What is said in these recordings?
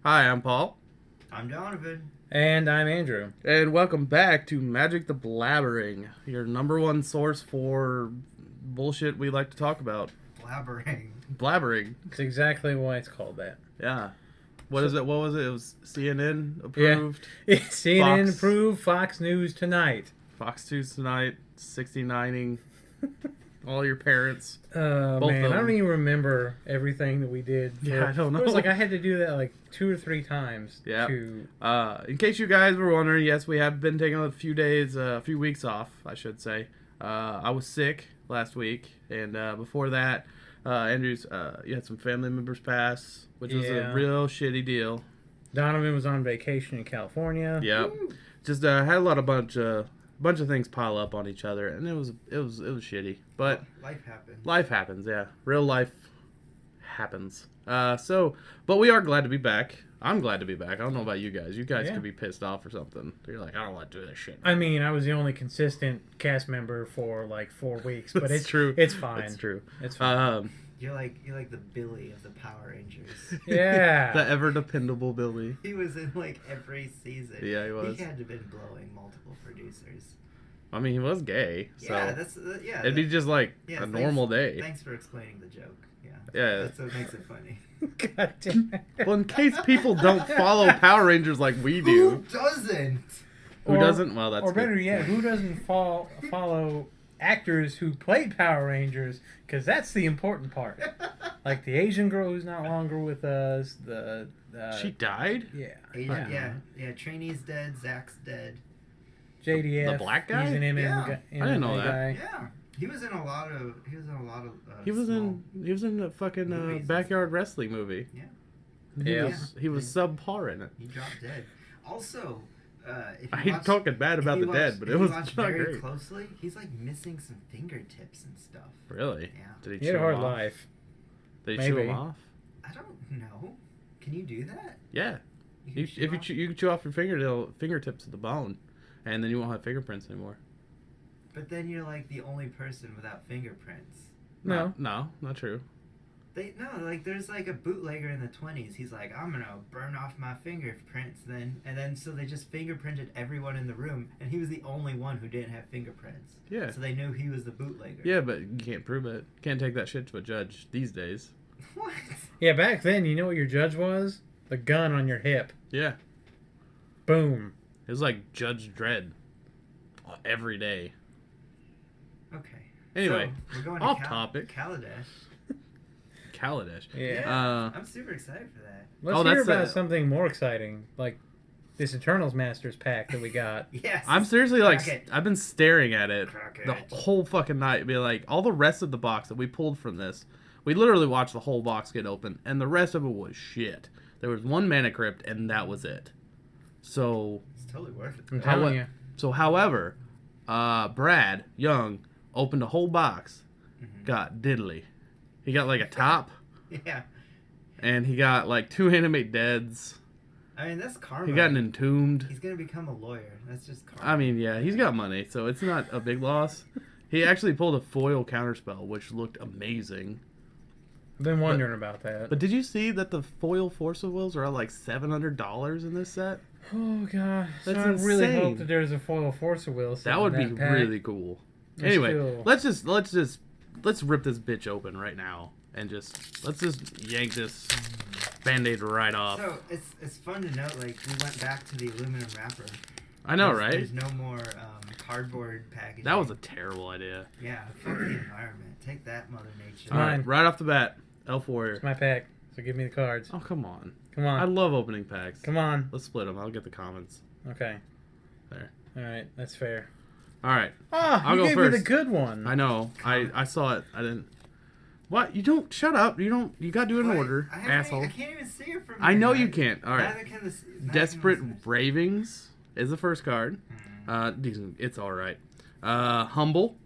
Hi, I'm Paul. I'm Donovan. And I'm Andrew. And welcome back to Magic the Blabbering, your number one source for bullshit we like to talk about. Blabbering. It's exactly why it's called that. Yeah. What is it? What was it? It was CNN approved. Yeah. CNN approved. Fox News Tonight. Fox News Tonight. 69ing all your parents. Man, I don't even remember everything that we did. Yeah, I don't know. It was like I had to do that like 2 or 3 times. Yeah. To... In case you guys were wondering, yes, we have been taking a few weeks off, I should say. I was sick last week, and before that, Andrew's, you had some family members pass, which was a real shitty deal. Donovan was on vacation in California. Yeah, just had a bunch of things pile up on each other, and it was shitty. But life happens. Yeah, real life happens. But we are glad to be back. I'm glad to be back. I don't know about you guys. You guys could be pissed off or something. You're like, I don't want to do this shit. I mean, I was the only consistent cast member for like 4 weeks, but it's true. It's fine. It's true. It's fine. You're like the Billy of the Power Rangers. Yeah. The ever dependable Billy. He was in like every season. Yeah, he was. He had to have been blowing multiple producers. I mean, he was gay. So Yeah, it'd be just like a normal day. Thanks for explaining the joke. Yeah. That's what makes it funny. God damn it. Well, in case people don't follow Power Rangers like we do. Who doesn't? Who doesn't? Well, that's or better good. yet, who doesn't follow actors who played Power Rangers? Because that's the important part. Like the Asian girl who's not longer with us. She died? Yeah. Yeah. Trainee's dead. Zach's dead. JDF. The black guy? He's an MMA I didn't know that. guy. Yeah. He was in a lot of. He was in the fucking backyard wrestling movie. Yeah. He was subpar in it. He dropped dead. Also, He's talking bad about the dead, but it was not very great. closely, he's like missing some fingertips and stuff. Really? Yeah. Did He had a hard off? life. Did he chew Maybe. him off? I don't know. Can you do that? Yeah. You can You can chew off your fingertips at the bone, and then you won't have fingerprints anymore. But then you're like the only person without fingerprints. No. No, not true. There's like a bootlegger in the 20s. He's like, I'm gonna burn off my fingerprints then, so they just fingerprinted everyone in the room, and he was the only one who didn't have fingerprints. Yeah. So they knew he was the bootlegger. Yeah, but you can't prove it. Can't take that shit to a judge these days. What? Yeah, back then, you know what your judge was? The gun on your hip. Yeah. Boom. It was like Judge Dredd every day. Okay. Anyway, so we're going off to topic. Kaladesh. Yeah. I'm super excited for that. Let's hear about something more exciting, like this Eternals Masters pack that we got. Yes. I'm seriously I've been staring at it the whole fucking night. Be like, all the rest of the box that we pulled from this, we literally watched the whole box get open, and the rest of it was shit. There was one Mana Crypt, and that was it. So it's totally worth it. I'm telling you. So, however, Brad Young opened a whole box, got diddly. He got like a top. Yeah. And he got like 2 animate deads. I mean, that's karma. He got an entombed. He's gonna become a lawyer. That's just karma. I mean, yeah, he's got money, so it's not a big loss. He actually pulled a foil counterspell, which looked amazing. Been wondering about that. But did you see that the foil Force of Wills are at like $700 in this set? Oh god, That's so I really insane. hope that there's a foil Force of Will. That would be really cool. Anyway, let's rip this bitch open right now and let's just yank this Band-Aid right off. So it's fun to note, like, we went back to the aluminum wrapper. I know, right? There's no more cardboard packaging. That was a terrible idea. Yeah, fuck the environment. Take that, Mother Nature. All right, right off the bat, Elf Warrior. It's my pack, so give me the cards. Oh, come on. Come on. I love opening packs. Come on. Let's split them. I'll get the comments. Okay. There. All right, that's fair. All right. I'll go first. Me the good one. I know. I saw it. I didn't. What? You don't. Shut up. You don't. You gotta do it in order, asshole. I can't even see it from here. I know you can't. All right. Neither can Desperate Ravings is the first card. Decent. It's all right. Humble.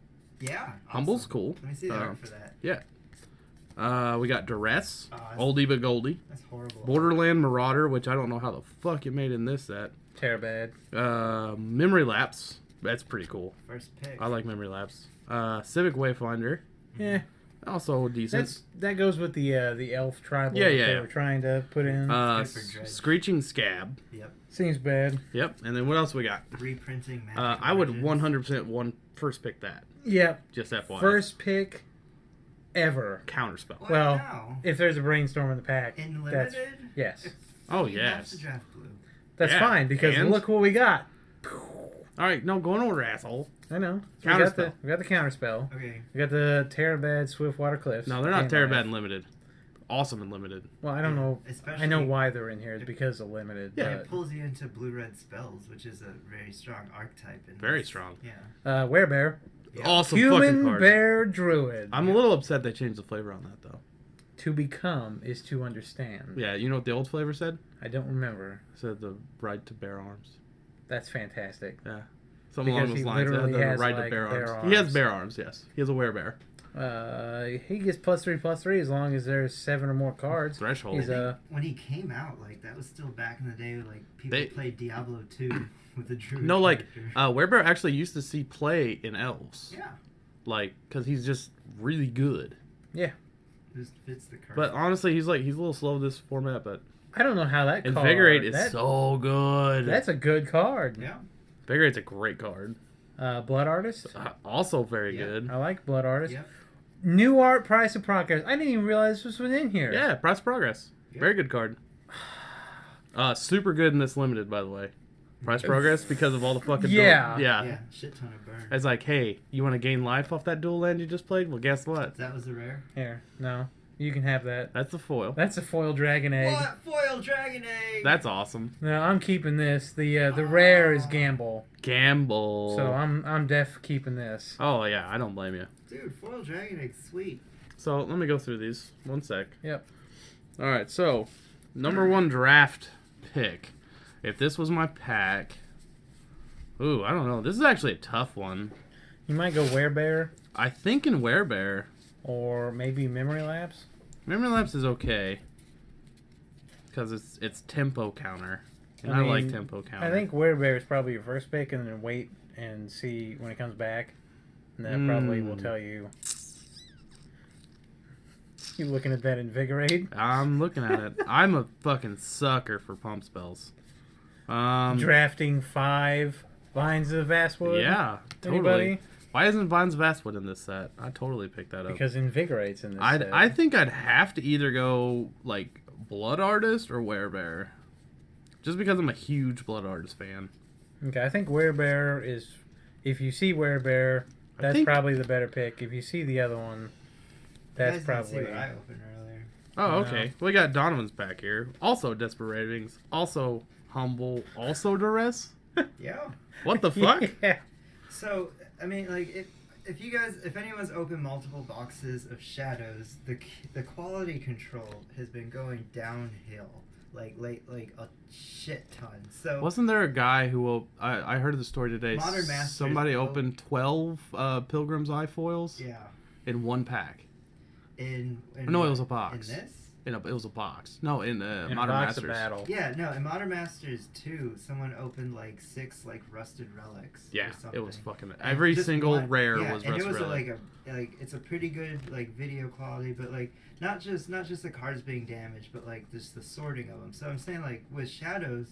Yeah. Awesome. Humble's cool. Let me see the art for that. Yeah. We got Duress. Oldie but Goldie. That's horrible. Borderland Marauder, which I don't know how the fuck it made in this set. Bad. Memory Lapse. That's pretty cool. First pick. I like Memory Lapse. Civic Wayfinder. Yeah. Also decent. That goes with the elf tribal Yeah, that yeah, they yeah. were trying to put in. Screeching Scab. Yep. Seems bad. Yep. And then what else we got? Reprinting. I would 100% first pick that. Yep. Just FYI. First pick ever. Counterspell. Well, no. if there's a brainstorm in the pack, In that's limited. yes. Oh, You have yes. to draft blue. That's Yeah, fine because and- look what we got. All right, no, go in order, asshole. I know. Counterspell. We got the counterspell. Okay. We got the Terabad Swiftwater Cliffs. No, they're not Can't Terabad lie. and limited. Awesome and limited. Well, I don't know. Especially I know why they're in here. It's because of limited. Yeah. It pulls you into blue-red spells, which is a very strong archetype. Very strong. Yeah. Werebear. Yeah. Awesome fucking Human card. Bear Druid. I'm a little upset they changed the flavor on that, though. To become is to understand. Yeah, you know what the old flavor said? I don't remember. It said the right to bear arms. That's fantastic. Yeah. Something along Because those he lines. It had literally the has, right like, to bear bear arms. He has arms. bear arms, yes. He has a werebear. He gets +3/+3 as long as there's 7 or more cards. Threshold. He's a When he came out, like that was still back in the day. Like people They- played Diablo 2 with the druid. No, like, character. werebear actually used to see play in elves. Yeah. Like, because he's just really good. Just fits the card. But honestly, he's a little slow in this format, but I don't know how that card. Invigorate is that, so good. That's a good card. yeah. Invigorate's a great card. Blood Artist. Also very Yeah. good. I like Blood Artist. Yep. New art, price of progress. I didn't even realize this was in here. Yeah, Price of Progress. Yeah. Very good card. Super good in this limited, by the way. Price of Progress because of all the fucking Yeah. yeah. Shit ton of burn. It's like, hey, you want to gain life off that dual land you just played? Well, guess what? That was a rare. Here, no, you can have that. That's the foil. That's a foil dragon egg. What? Foil dragon egg. That's awesome. No, I'm keeping this. The rare is Gamble, Gamble. so I'm def keeping this. Oh yeah, I don't blame you. Dude, foil dragon egg, sweet. So let me go through these. One sec. Yep. All right. So number one draft pick. If this was my pack, ooh, I don't know. This is actually a tough one. You might go Werebear I think in Werebear, or maybe Memory Lapse. Memory Lapse is okay because it's tempo counter, and I I like mean, tempo counter. I think Werebear is probably your first pick, and then wait and see when it comes back. And that probably will tell you. You looking at that Invigorate? I'm looking at it. I'm a fucking sucker for pump spells. Drafting 5 Vines of Vastwood? Yeah, totally. Anybody? Why isn't Vines of Vastwood in this set? I totally picked that up. Because Invigorate's in this set. I think I'd have to either go like Blood Artist or Werebear, just because I'm a huge Blood Artist fan. Okay, I think Werebear is... If you see Werebear, that's think- probably the better pick. If you see the other one, that's You guys didn't see probably... what I opened earlier. Oh, okay. We got Donovan's back here. Also Desperate Ravings. Also Humble. Also Duress. Yeah. What the fuck? Yeah. So, I mean, like, if anyone's opened multiple boxes of Shadows, the quality control has been going downhill, like a shit ton. So Wasn't there a guy who I heard the story today? Modern Masters Somebody will- opened 12 Pilgrim's Eye foils yeah, in one pack. in No, it was a box. In this. It was a box. No, in In Modern Box of Masters. Battle. Yeah, no, in Modern Masters 2, someone opened like 6 like rusted relics. Yeah, or something. it was fucking. And Every just single one- rare yeah, was and Rust it was Relic. it's a pretty good like video quality, but like not just the cards being damaged, but like just the sorting of them. So I'm saying like with Shadows,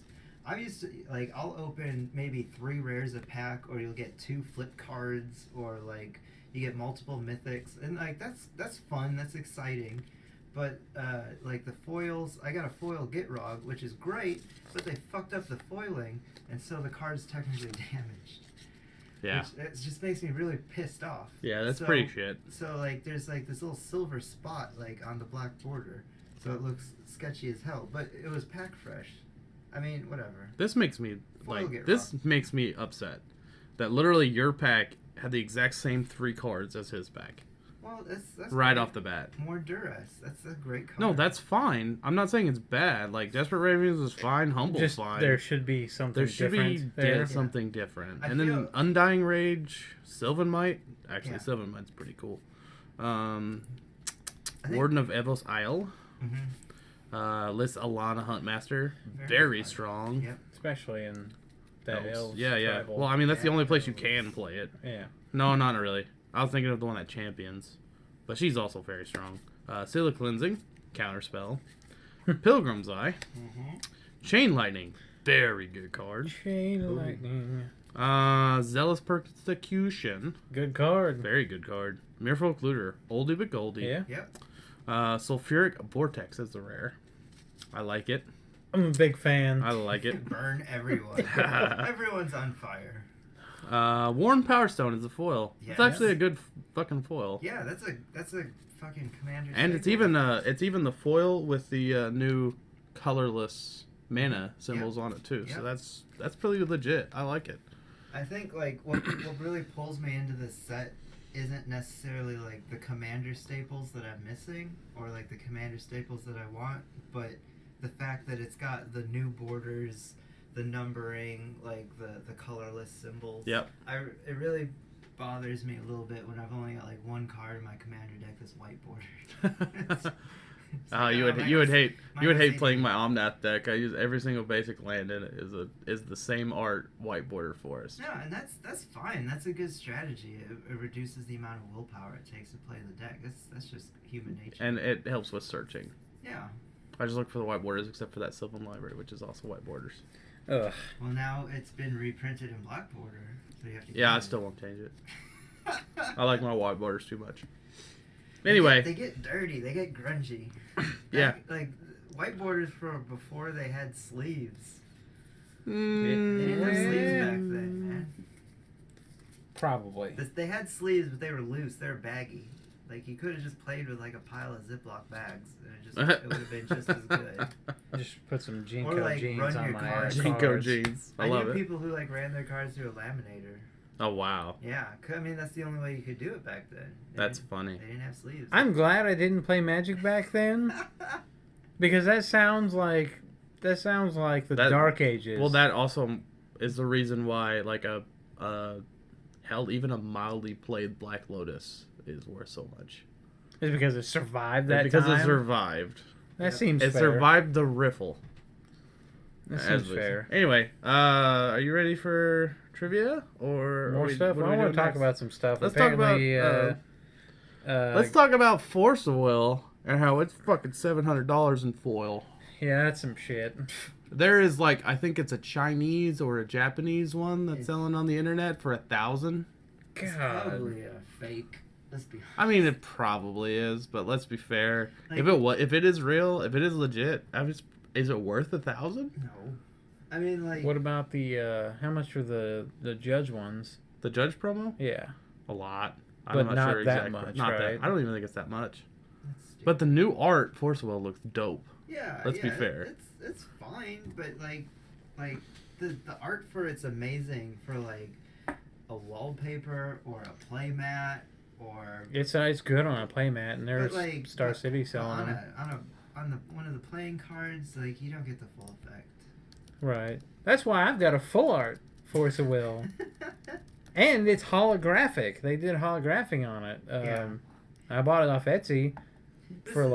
I'm used to like I'll open maybe 3 rares a pack, or you'll get 2 flip cards, or like you get multiple mythics, and like that's fun, that's exciting. But like the foils, I got a foil Gitrog, which is great, but they fucked up the foiling, and so the card's technically damaged. Yeah. Which, it just makes me really pissed off. Yeah, that's So- pretty shit. So like there's like this little silver spot like on the black border, so it looks sketchy as hell. But it was pack fresh. I mean, whatever. This makes me Foil Gitrog. this makes me upset that literally your pack had the exact same 3 cards as his pack Well, that's right great. off the bat. More Duress. That's a great card. No, that's fine. I'm not saying it's bad. Like Desperate Ravens is fine. Humble's Just fine. there should be something There should be different there. something different. I And then feel- Undying Rage, Sylvan Might. Actually, Yeah. Sylvan Might's pretty cool. I think- Warden of Evos Isle. Mhm. List Alana Huntmaster. Very Very good card. strong. Yep. Especially in that Elves. elves Yeah, yeah. tribal. Well, I mean, that's the Yeah, only place you elves. can play it. Yeah. No, not really. I was thinking of the one that champions. but she's also very strong. Scylla Cleansing, Counterspell. Pilgrim's Eye. Chain Lightning, very good card. Chain Lightning. Zealous Persecution. Good card. Very good card. Merfolk Looter, oldie but goldie. Yeah. Yep. Sulfuric Vortex is the rare. I like it. I'm a big fan. I like it. Burn everyone. Everyone's on fire. Worn Power Stone is a foil. Yes. It's actually a good fucking foil. Yeah, that's a fucking commander. And it's even the foil with the new colorless mana symbols on it too. So that's pretty legit. I like it. I think like what really pulls me into this set isn't necessarily like the commander staples that I'm missing or like the commander staples that I want, but the fact that it's got the new borders, the numbering, like the colorless symbols. Yep. It really bothers me a little bit when I've only got like one card in my commander deck that's white bordered. You would hate playing my Omnath deck. I use every single basic land in it is the same art white border forest. No, and that's fine. That's a good strategy. It reduces the amount of willpower it takes to play the deck. That's just human nature. And it helps with searching. Yeah. I just look for the white borders except for that Sylvan Library, which is also white borders. Ugh. Well, now it's been reprinted in black border, so you have to. Yeah, I still won't change it. I like my white borders too much. Anyway, they get dirty. They get grungy. Yeah. Like white borders for before they had sleeves. They Mm, didn't have sleeves back then, man. Probably. They had sleeves, but they were loose. They were baggy. Like you could have just played with like a pile of Ziploc bags, and it would have been just as good. Just put some Jinko Or, like, jeans run on your my cards. Jinko cards. jeans. I I love knew it. people who like ran their cards through a laminator. Oh wow, Yeah, I mean that's the only way you could do it back then. that's funny. They didn't have sleeves. I'm glad I didn't play Magic back then, because that sounds like the Dark Ages. Well, that also is the reason why like hell, even a mildly played Black Lotus is worth so much. It's because it survived that because time. it survived. That seems fair. It survived the riffle. That seems fair. Anyway, are you ready for trivia or More stuff? I want to talk about some stuff. Let's Apparently, let's talk about Force of Will and how it's fucking $700 in foil. Yeah, that's some shit. There is like I think it's a Chinese or a Japanese one that's selling on the internet for $1,000. It's probably a fake. Let's be honest. I mean, it probably is, but let's be fair. Like, if it is real, if it is legit, is it worth $1,000? No. I mean, like. What about the how much are the Judge ones? The Judge promo? Yeah, A lot. But not sure that exactly. much, Not right? that. I don't even think it's that much. That's stupid. But the new art, Force of Will, looks dope. Yeah. Let's be fair. It's fine, but like the art for it's amazing for like a wallpaper or a playmat or. it's good on a playmat, and there's But, like, Star but City selling on them. on the one of the playing cards, like you don't get the full effect. Right. That's why I've got a full art Force of Will, and it's holographic. They did holographing on it. I bought it off Etsy for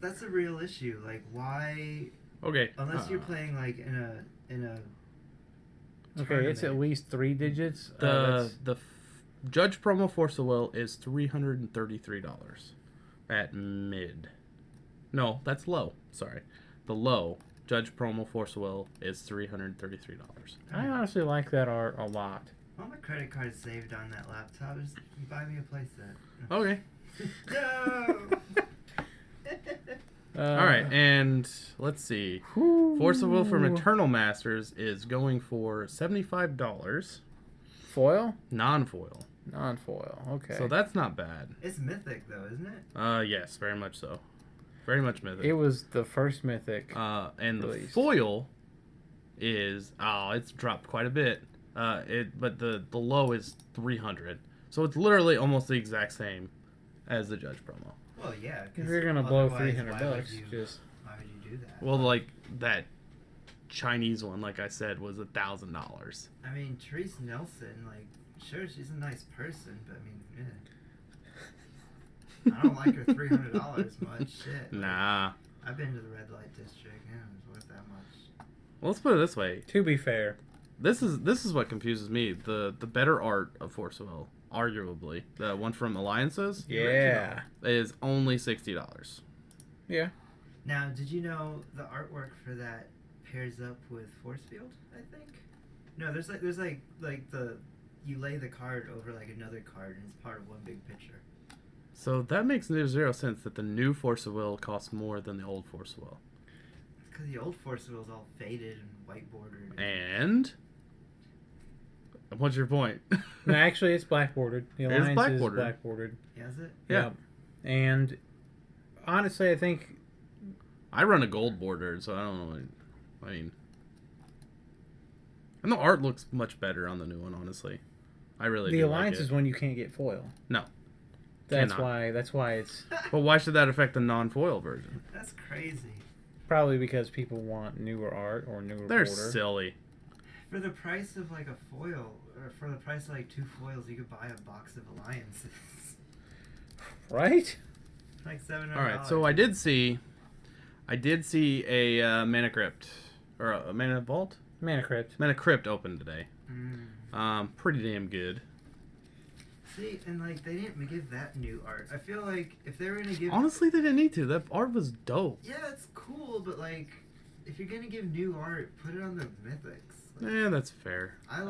that's a real issue. Like why? Okay. Unless you're playing like in a. Okay, it's at tournament. least 3 digits. The Judge promo Force of Will is $333 at mid. No, that's low. Sorry. The low Judge promo Force of Will is $333. I honestly like that art a lot. All my credit cards saved on that laptop. Just buy me a playset. Okay. No. All right, and let's see. Force of Will from Eternal Masters is going for $75. Foil? Non-foil. Non-foil. Okay. So that's not bad. It's mythic though, isn't it? Yes, very much so. Very much mythic. It was the first mythic. And released. the foil is it's dropped quite a bit. But the low is 300. So it's literally almost the exact same as the Judge promo. Well, yeah. If you're gonna blow otherwise, $300, why would you do that? Well, like that Chinese one, like I said, was $1,000. I mean, Therese Nelson, like, sure, she's a nice person, but I mean, I don't like her $300 much. Shit. Nah. I've been to the red light district. Yeah, it was worth that much. Well, let's put it this way. To be fair. This is what confuses me. The better art of Force of Will arguably. The one from Alliances, Yeah. is only $60. Yeah. Now, did you know the artwork for that pairs up with Force Field? I think. No, there's like the you lay the card over like another card and it's part of one big picture. So that makes zero sense that the new Force of Will costs more than the old Force of Will. It's because the old Force of Will is all faded and white bordered. And what's your point? No, actually, it's black bordered. The Alliance is black bordered. Yeah, is it? Yeah. Yep. And honestly, I think I run a gold border, so I don't know. I mean, and the art looks much better on the new one. Honestly, I really the do Alliance like is one you can't get foil. No. That's Cannot. why it's But why should that affect the non-foil version? That's crazy. probably because people want newer art or newer They're border. silly. For the price of like a foil, or for the price of like 2 foils, you could buy a box of Alliances. Right? Like $700. All right, so I did see a Mana Crypt or a Mana Vault. Mana Crypt. Mana Crypt opened today. Pretty damn good. See, and like they didn't give that new art. I feel like if they were gonna give, Honestly, they didn't need to. That art was dope. yeah, it's cool, but like if you're gonna give new art, put it on the mythics. Like, Yeah, that's fair. I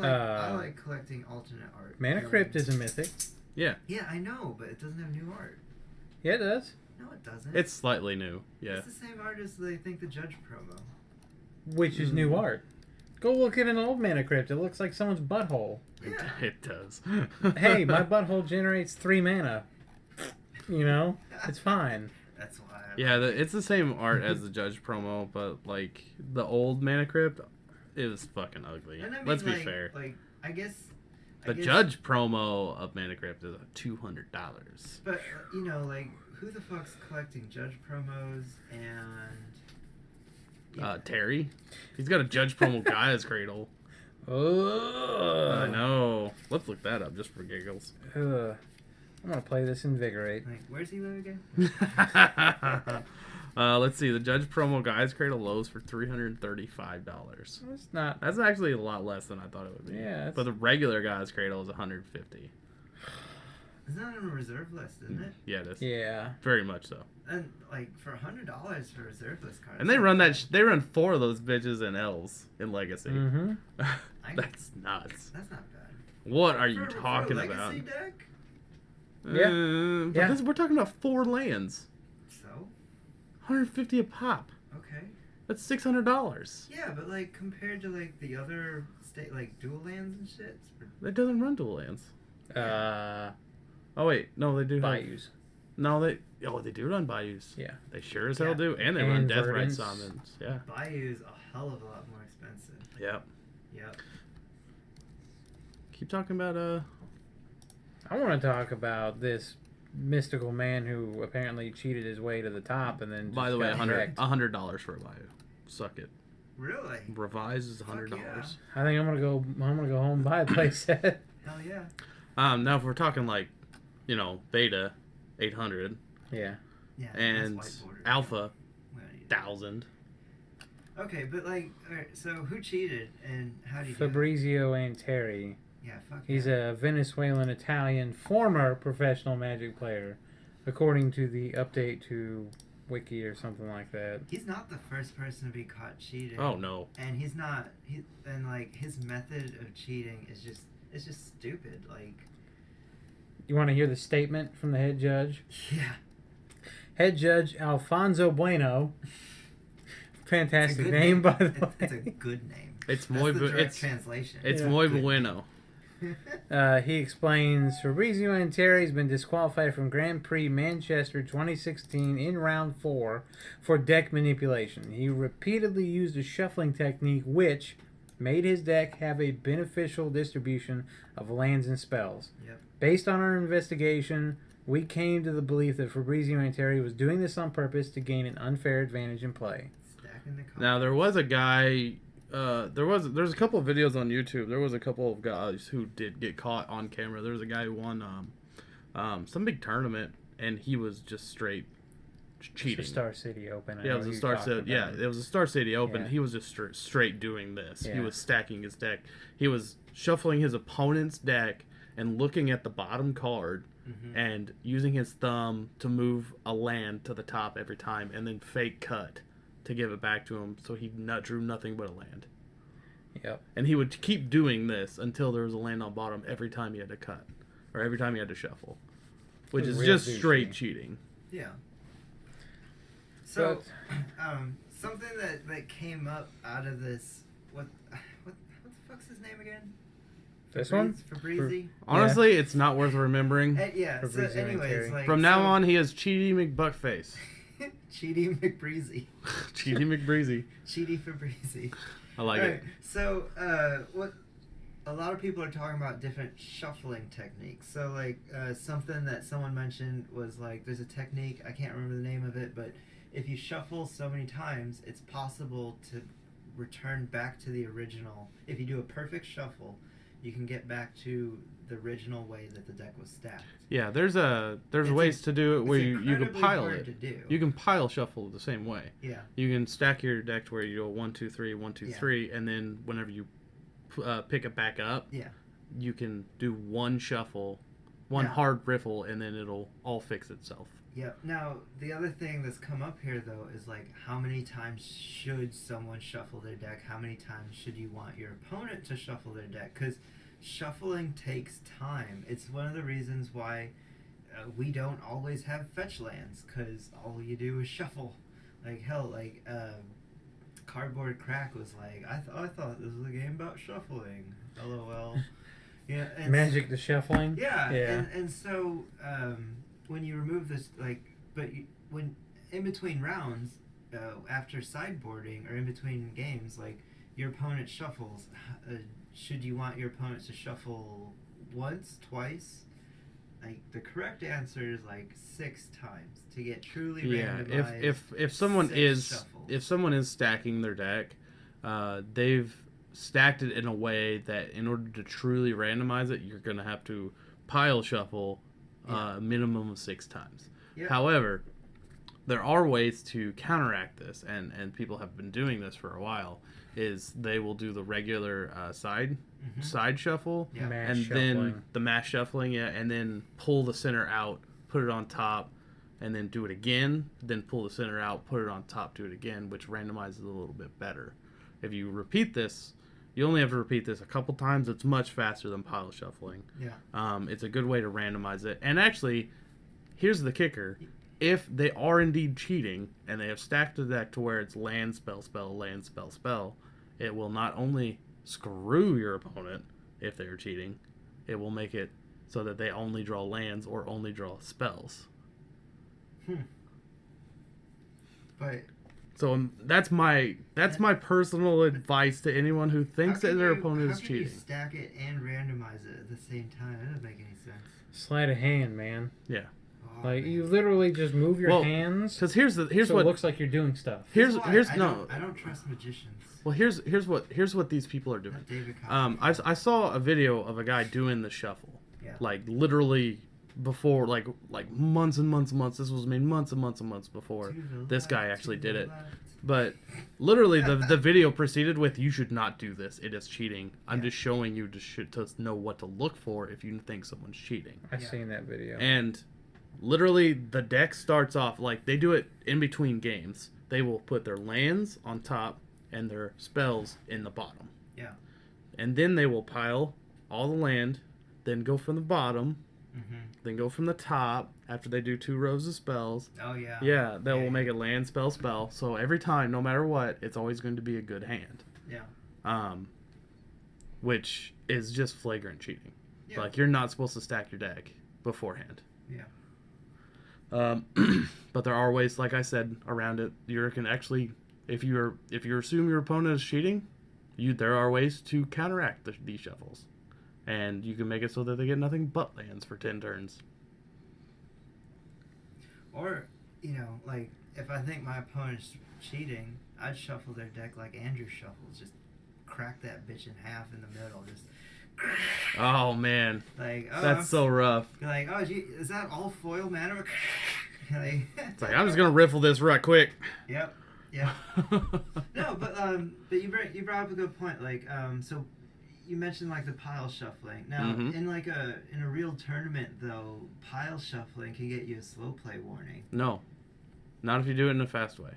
like collecting alternate art. Mana And- Crypt is a mythic. Yeah, Yeah, I know, but it doesn't have new art. Yeah, it does. No, it doesn't. it's slightly new. Yeah. It's the same art as they think the Judge promo. Which is new art. Go look at an old Mana Crypt. It looks like someone's butthole. Yeah. It does. Hey, my butthole generates 3 mana. You know? It's fine. That's why. Yeah, it's the same art as the Judge promo, but like the old Mana Crypt, it was fucking ugly. And I mean, Let's be like, fair. Like, I guess. The Judge promo of Mana Crypt is $200. But you know, like, who the fuck's collecting Judge promos and? Terry, he's got a Judge promo Gaia's Cradle. I know. Let's look that up just for giggles. I'm gonna play this Invigorate. Like, where's he live again? Let's see. The Judge promo Gaia's Cradle lows for $335. It's not. That's actually a lot less than I thought it would be. Yeah. But the regular Gaia's Cradle is $150. It's not on a reserve list, isn't it? Yeah, it is. Yeah. Very much so. And like for $100 for reserve list cards. And they run that. They run 4 of those bitches in L's in Legacy. Mm-hmm. That's nuts. That's not bad. What are you For a talking Legacy about? deck? Yeah. But we're talking about 4 lands. So? $150 a pop. Okay. That's $600. Yeah, but like compared to like the other state like dual lands and shit. That doesn't run dual lands. Oh wait, no, they do. Bayous. No, they do run Bayous. Yeah. They sure as hell Yeah. do, and they And run Deathrite Verdance. Summons. Yeah. Bayou's a hell of a lot more expensive. Yep. Yep. Keep talking about I want to talk about this mystical man who apparently cheated his way to the top and then. By just the way, got wrecked. $100 for a Bayou. Suck it. Really? Revise is $100. yeah. I think I'm gonna go home and buy a playset. Hell yeah. Now if we're talking like, beta, 800, Yeah. Yeah. and that's white border. alpha, We don't need it. 1,000. Okay, but like, alright, so who cheated and how did you? Fabrizio Anteri. Yeah, fuck. He's yeah. a Venezuelan Italian former professional Magic player, according to the update to Wiki or something like that. He's not the first person to be caught cheating. Oh no. And he's not. And like his method of cheating is just. It's just stupid. Like. You want to hear the statement from the head judge? Yeah. Head judge Alfonso Bueno. Fantastic It's a good name, by the way. It's a good name. It's That's muy the direct it's translation. it's Yeah. muy bueno. He explains Fabrizio Anteri has been disqualified from Grand Prix Manchester 2016 in round 4 for deck manipulation. He repeatedly used a shuffling technique which made his deck have a beneficial distribution of lands and spells. Yep. Based on our investigation, we came to the belief that Fabrizio Anteri was doing this on purpose to gain an unfair advantage in play. Stacking the cards. Now there was a guy. There's a couple of videos on YouTube. There was a couple of guys who did get caught on camera. There was a guy who won some big tournament, and he was just straight cheating. It's a Star City Open. I Yeah, know it was a you Star talked City. about Yeah, it. it was a Star City Open. Yeah. He was just straight doing this. He Yeah. was stacking his deck. He was shuffling his opponent's deck and looking at the bottom card and using his thumb to move a land to the top every time, and then fake cut to give it back to him, so he drew nothing but a land. Yep. And he would keep doing this until there was a land on bottom every time he had to cut, or every time he had to shuffle, which is just straight cheating. Yeah. So, something that came up out of this, what the fuck's his name again? This one? Fabrizi? Honestly, it's not worth remembering. Yeah, so anyways, like... From now on, he is Cheaty McBuckface. Cheaty McBreezy. Cheaty McBreezy. Cheaty Fabrizi. I like it. So, what a lot of people are talking about different shuffling techniques. So, like, something that someone mentioned was, like, there's a technique, I can't remember the name of it, but if you shuffle so many times, it's possible to return back to the original. If you do a perfect shuffle, you can get back to the original way that the deck was stacked. Yeah, there's ways to do it where you can pile it. You can pile shuffle the same way. Yeah. You can stack your deck to where you go 1, 2, 3, 1, 2, 3, and then whenever you pick it back up, you can do one shuffle, one hard riffle, and then it'll all fix itself. Yeah. Now, the other thing that's come up here, though, is, like, how many times should someone shuffle their deck? How many times should you want your opponent to shuffle their deck? Because shuffling takes time. It's one of the reasons why we don't always have fetch lands, because all you do is shuffle. Like, hell, like, Cardboard Crack was like, I thought this was a game about shuffling. LOL. Yeah. Magic the shuffling? Yeah. And so... when you remove this, like, when in between rounds, after sideboarding or in between games, like, your opponent shuffles, should you want your opponent to shuffle once, twice? Like, the correct answer is, like, 6 times to get truly randomized. If someone is stacking their deck, they've stacked it in a way that in order to truly randomize it, you're gonna have to pile shuffle. Minimum of 6 times. Yep. However, there are ways to counteract this, and people have been doing this for a while. Is they will do the regular side shuffle, then the mass shuffling, and then pull the center out, put it on top, and then do it again. Then pull the center out, put it on top, do it again, which randomizes it a little bit better. If you repeat this. You only have to repeat this a couple times. It's much faster than pile shuffling. Yeah. It's a good way to randomize it. And actually, here's the kicker. If they are indeed cheating, and they have stacked the deck to where it's land, spell, spell, land, spell, spell, it will not only screw your opponent if they're cheating, it will make it so that they only draw lands or only draw spells. But... So that's my personal advice to anyone who thinks that their opponent is cheating. How can you stack it and randomize it at the same time? That doesn't make any sense. Sleight of hand, man. Yeah. Oh, like, man. You literally just move your hands. Because here's so what it looks like you're doing stuff. I don't trust magicians. Well, here's what these people are doing. I saw a video of a guy doing the shuffle. Yeah. Like literally before, like months and months and months. This was made months and months and months before this guy actually did it. But literally, the video proceeded with, "You should not do this. It is cheating. I'm just showing you to know what to look for if you think someone's cheating." I've seen that video. And literally, the deck starts off like they do it in between games. They will put their lands on top and their spells in the bottom. Yeah. And then they will pile all the land, then go from the bottom. Then go from the top after they do 2 rows of spells. Oh, yeah. Yeah, they will make it land, spell, spell. So every time, no matter what, it's always going to be a good hand. Yeah. Which is just flagrant cheating. Yeah. Like, you're not supposed to stack your deck beforehand. Yeah. But there are ways, like I said, around it. You can actually, if you assume your opponent is cheating, there are ways to counteract these shuffles. And you can make it so that they get nothing but lands for 10 turns. Or, like, if I think my opponent's cheating, I'd shuffle their deck like Andrew shuffles. Just crack that bitch in half in the middle. Just... Oh, man. Like, that's so rough. Like, oh, gee, is that all foil mana? It's like, I'm just going to riffle this right quick. Yep. Yeah. No, but you brought up a good point. Like, so... you mentioned like the pile shuffling. Now, in a real tournament though, pile shuffling can get you a slow play warning. No, not if you do it in a fast way.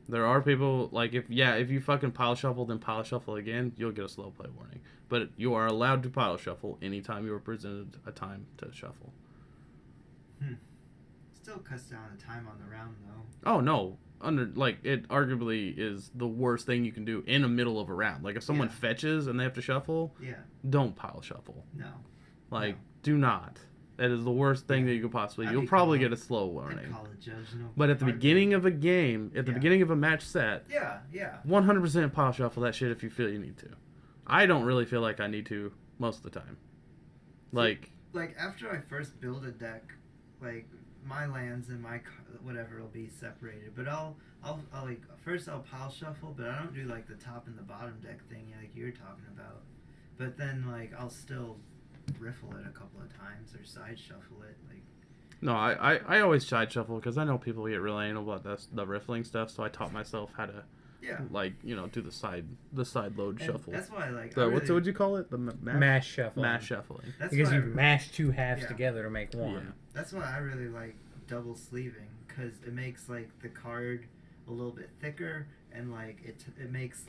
There are people like if you fucking pile shuffle then pile shuffle again, you'll get a slow play warning. But you are allowed to pile shuffle anytime you are presented a time to shuffle. Still cuts down the time on the round though. Oh no. It arguably is the worst thing you can do in the middle of a round. Like if someone fetches and they have to shuffle, don't pile shuffle. No. Do not. That is the worst thing that you could possibly. You'll probably get a slow warning. But at the beginning of a game, at the beginning of a match set, 100% pile shuffle that shit if you feel you need to. I don't really feel like I need to most of the time. Like after I first build a deck, like my lands and my whatever will be separated, but I'll like first I'll pile shuffle, but I don't do like the top and the bottom deck thing like you were talking about. But then like I'll still riffle it a couple of times or side shuffle it like. No, I always side shuffle because I know people get really anal about the riffling stuff, so I taught myself how to do the side load shuffle. That's why like what would you call it? The mash shuffling. Mash shuffling. Because you mash two halves together to make one. Yeah. That's why I really like double sleeving because it makes like the card a little bit thicker and like it makes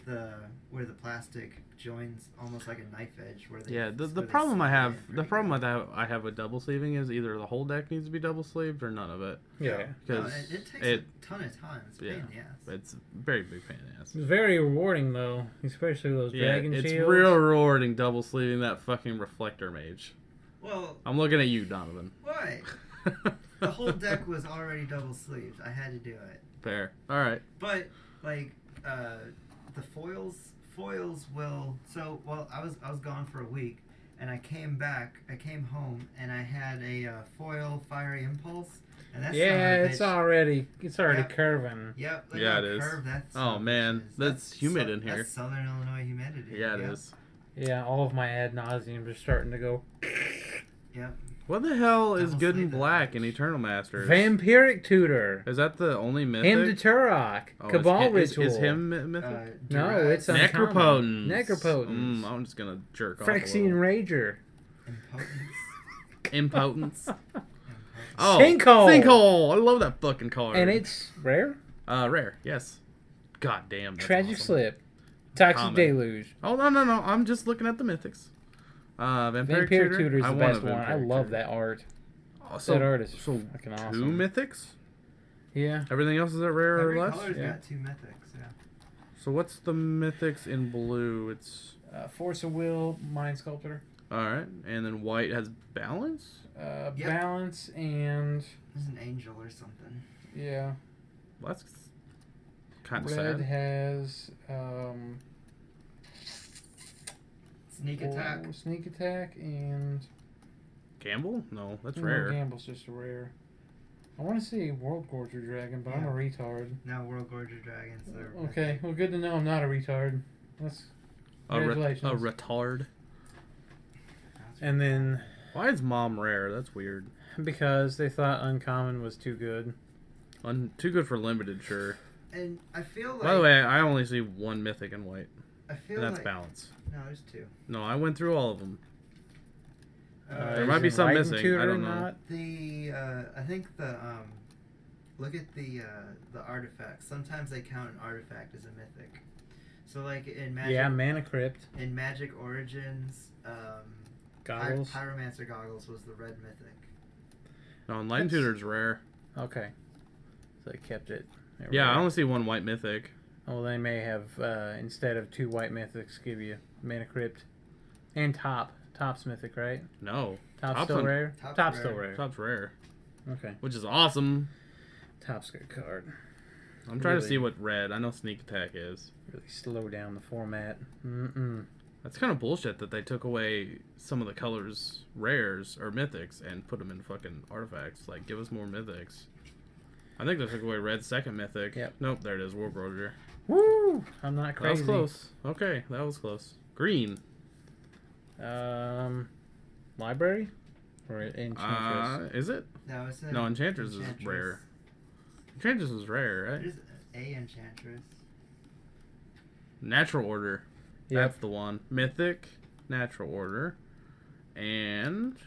where the plastic joins almost like a knife edge where they the problem I have with double sleeving is either the whole deck needs to be double sleeved or none of it. Because it takes a ton of time. It's a pain in the ass. It's a very big pain in the ass. It's very rewarding though, especially those dragon shields. It's real rewarding double sleeving that fucking reflector mage. Well, I'm looking at you, Donovan. Why? The whole deck was already double sleeved. I had to do it. Fair. All right. But like the foils will. So I was gone for a week, and I came home, and I had a foil fiery impulse. And that's it's already curving. Yep. Yeah, it is. Oh man, that's humid in here. That's Southern Illinois humidity. Yeah, it is. Yeah, all of my ad nauseum are starting to go. Yep. What the hell is Good and Black in Eternal Masters? Vampiric Tutor. Is that the only mythic? Hymn to Turok. Cabal Ritual. Is him mythic? No, it's Necropotence. Necropotence. I'm just gonna jerk off. Phyrexian Rager. Impotence. Sinkhole. I love that fucking card. And it's rare? Rare, yes. God damn. Tragic awesome. Slip. Toxic Common. Deluge. Oh, no. I'm just looking at the mythics. Vampiric Tutor is the best one. I love that art. That art is fucking awesome. 2 mythics? Yeah. Everything else is at rare or less? Every color's got 2 mythics, yeah. So what's the mythics in blue? It's... Force of Will, Mind Sculptor. Alright. And then white has balance? Balance and... There's an angel or something. Yeah. Well, that's kind of sad. Red has... Sneak attack and... Gamble? No, that's rare. Gamble's just a rare. I want to see World Gorger Dragon, but I'm a retard. No, World Gorger Dragons. Okay, well, good to know I'm not a retard. Congratulations. A retard. And then... Why is Mom rare? That's weird. Because they thought Uncommon was too good. Too good for limited, sure. And I feel like... By the way, I only see 1 mythic in white. I feel and that's balance. No, there's 2. No, I went through all of them. There might be some missing. I don't know. I think look at the artifacts. Sometimes they count an artifact as a mythic. So like in Magic. Yeah, Mana Crypt. In Magic Origins, Goggles. Pyromancer Goggles was the red mythic. No, Enlightened Tutor's rare. Okay. So they kept it. Yeah, I only see 1 white mythic. Oh, they may have, instead of 2 white mythics, give you Mana Crypt. And Top's mythic, right? No. Top's still rare? Top's still rare. Top's rare. Okay. Which is awesome. Top's good card. I'm trying to see what red. I know Sneak Attack is. Really slow down the format. That's kind of bullshit that they took away some of the colors rares or mythics and put them in fucking artifacts. Like, give us more mythics. I think they took away red's second mythic. Yep. Nope, there it is. World Roger. Woo! I'm not crazy. That was close. Okay, that was close. Green. Library? Or Enchantress? Is it? No, Enchantress is rare. Enchantress is rare, right? It is a Enchantress. Natural Order. Yep. That's the one. Mythic. natural order. And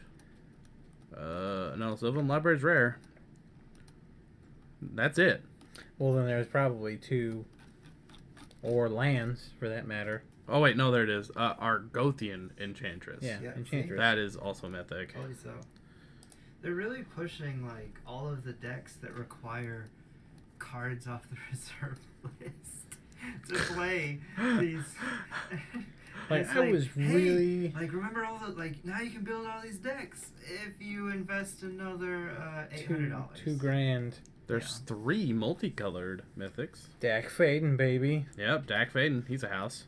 no, Sylvan Library's rare. That's it. Well, then there's probably 2 or lands for that matter. Oh wait, no, there it is. Argothian Enchantress. Yeah, Enchantress. That is also mythic. Probably so. They're really pushing like all of the decks that require cards off the reserve list to play these. Like I was really like remember all the like now you can build all these decks if you invest another $800. $2,000. There's 3 multicolored mythics. Dak Faden, baby. Yep, Dak Faden. He's a house.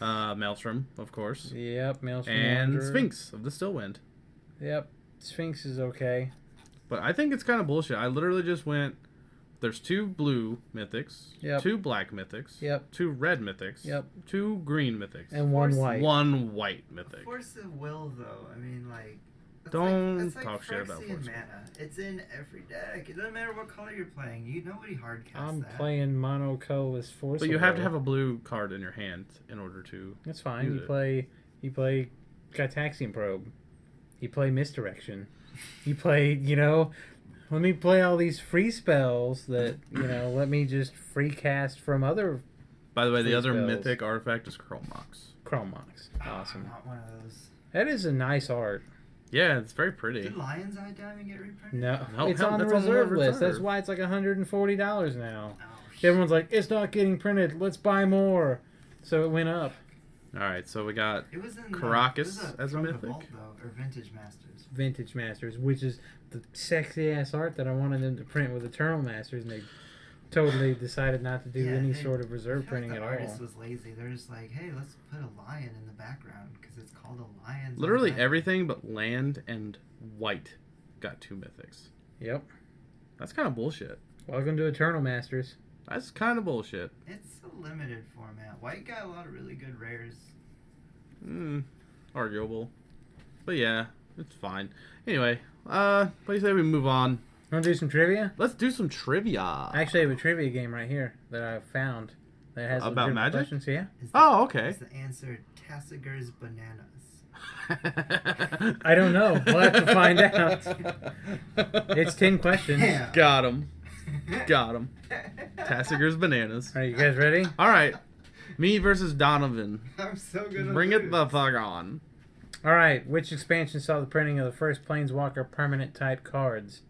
Maelstrom, of course. Yep, Maelstrom. And Wanderer. Sphinx of the Stillwind. Yep, Sphinx is okay. But I think it's kind of bullshit. I literally just went. There's 2 blue mythics. Yep. 2 black mythics. Yep. 2 red mythics. Yep. 2 green mythics. And 1 white. 1 white mythic. Force of Will, though. I mean, like. Don't like talk shit about Force of Will. Mana. It's in every deck. It doesn't matter what color you're playing. Nobody hard casts I'm that. playing mono colorless Force. But you have to have a blue card in your hand in order to. That's fine. use You play Gitaxian Probe. You play Misdirection. You play, let me play all these free spells that, let me just free cast from other. By the way, the other spells. mythic artifact is Chrome Mox. Chrome Mox. Awesome. I want one of those. That is a nice art. Yeah, it's very pretty. Did Lion's Eye Diamond get reprinted? No, No, it's hell, on the that's on the reserve list. reserve. That's why it's like $140 now. Oh, shit. Everyone's like, it's not getting printed. Let's buy more. So it went up. All right, so we got It was in Caracas it was as a from the mythic? Vault, though, or Vintage Masters. Vintage Masters, which is the sexy ass art that I wanted them to print with Eternal Masters, and they totally decided not to do any sort of reserve printing at all. The artist was lazy. They're just like, hey, let's put a lion in the background because it's called a lion. literally everything but land and white got 2 mythics. Yep. That's kind of bullshit. Welcome to Eternal Masters. That's kind of bullshit. It's a limited format. White got a lot of really good rares. Arguable. But yeah, it's fine. Anyway, what do you say we move on? Want to do some trivia? Let's do some trivia. I actually have a trivia game right here that I found that has About legitimate Magic? Questions. Yeah. Oh, okay. Is the answer Tassiger's bananas? I don't know. We'll have to find out. It's 10 questions. Yeah. Got him. Got him. Tassiger's bananas. Are you guys ready? All right. Me versus Donovan. I'm so good. Bring it the fuck on. All right. Which expansion saw the printing of the first Planeswalker permanent type cards?